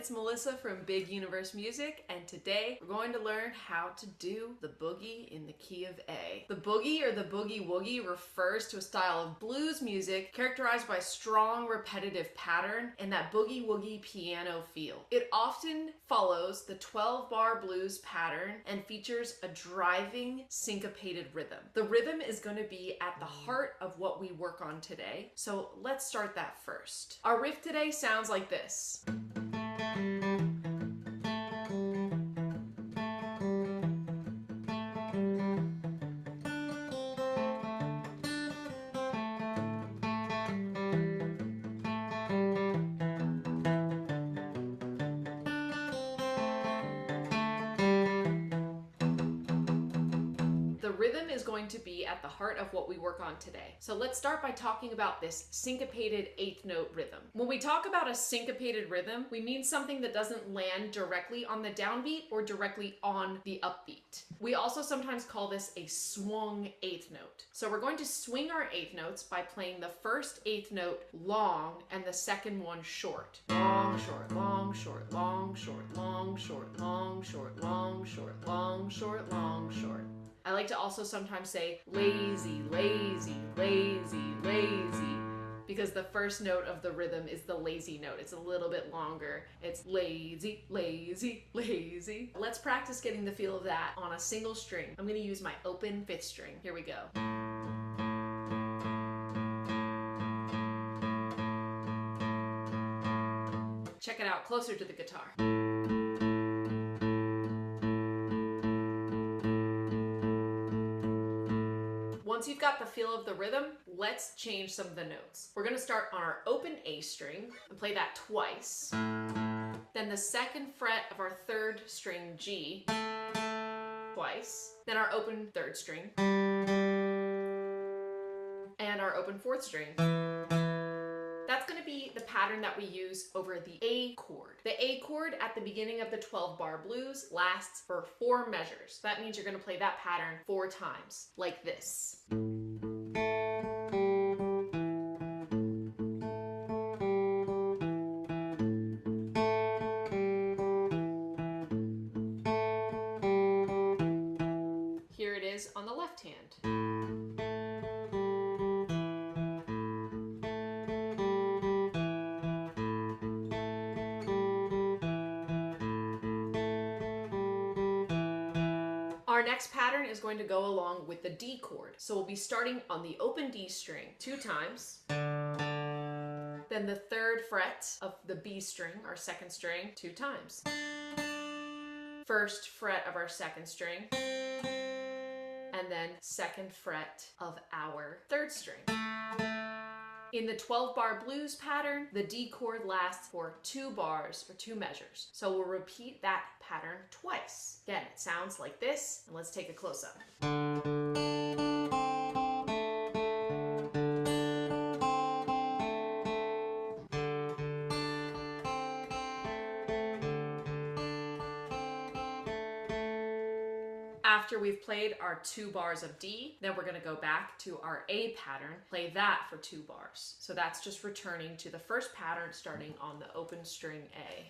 it's Melissa from Big Universe Music, and today we're going to learn how to do the boogie in the key of A. The boogie or the boogie woogie refers to a style of blues music characterized by strong repetitive pattern and that boogie woogie piano feel. It often follows the 12-bar blues pattern and features a driving syncopated rhythm. The rhythm is going to be at the heart of what we work on today, so let's start that first. Our riff today sounds like this. The rhythm is going to be at the heart of what we work on today. So let's start by talking about this syncopated eighth note rhythm. When we talk about a syncopated rhythm, we mean something that doesn't land directly on the downbeat or directly on the upbeat. We also sometimes call this a swung eighth note. So we're going to swing our eighth notes by playing the first eighth note long and the second one short. Long, short, long, short, long, short, long, short, long, short, long, short, long, short, long, short. I like to also sometimes say lazy, lazy, lazy, lazy, because the first note of the rhythm is the lazy note. It's a little bit longer. It's lazy, lazy, lazy. Let's practice getting the feel of that on a single string. I'm gonna use my open fifth string. Here we go. Check it out closer to the guitar. Once you've got the feel of the rhythm, let's change some of the notes. We're gonna start on our open A string and play that twice. Then the second fret of our third string G twice. Then our open third string. And our open fourth string. That's going to be the pattern that we use over the A chord. The A chord at the beginning of the 12-bar blues lasts for 4 measures. That means you're going to play that pattern 4 times, like this. Here it is on the left hand. Our next pattern is going to go along with the D chord. So we'll be starting on the open D string 2 times. Then the third fret of the B string, our second string, 2 times. First fret of our second string. And then second fret of our third string. In the 12-bar blues pattern, the D chord lasts for 2 bars or 2 measures. So we'll repeat that pattern twice. Again, it sounds like this, and let's take a close-up. After we've played our 2 bars of D, then we're gonna go back to our A pattern, play that for 2 bars. So that's just returning to the first pattern starting on the open string A.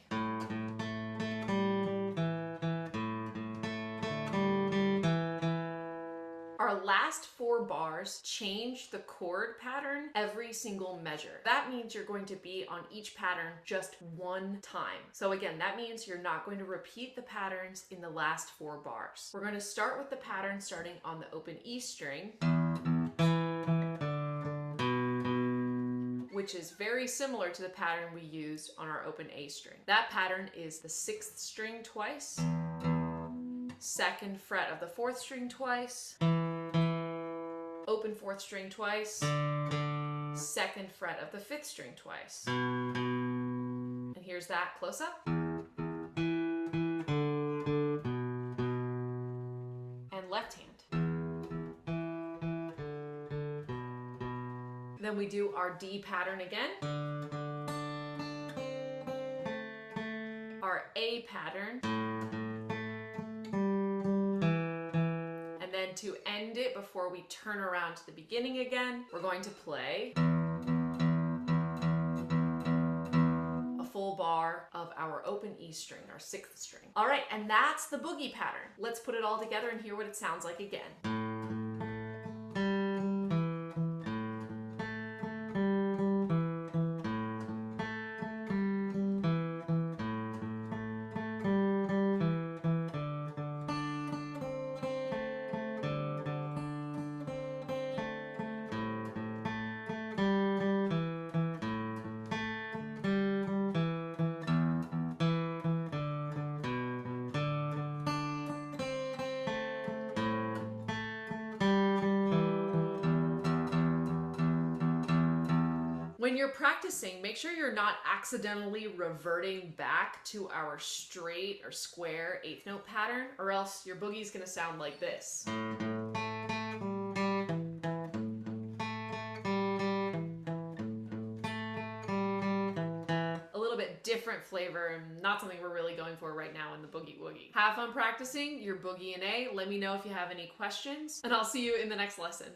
Our last 4 bars change the chord pattern every single measure. That means you're going to be on each pattern just 1 time. So again, that means you're not going to repeat the patterns in the last 4 bars. We're going to start with the pattern starting on the open E string, which is very similar to the pattern we used on our open A string. That pattern is the 6th string twice, 2nd fret of the 4th string twice, open 4th string twice, 2nd fret of the 5th string twice. And here's that close up. And left hand. Then we do our D pattern again. Our A pattern. And then to end it before we turn around to the beginning again, we're going to play a full bar bar of our open E string, our 6th string. All right, and that's the boogie pattern. Let's put it all together and hear what it sounds like again. When you're practicing, make sure you're not accidentally reverting back to our straight or square 8th note pattern, or else your boogie's gonna sound like this. A little bit different flavor and not something we're really going for right now in the Boogie Woogie. Have fun practicing your boogie in A. Let me know if you have any questions, and I'll see you in the next lesson.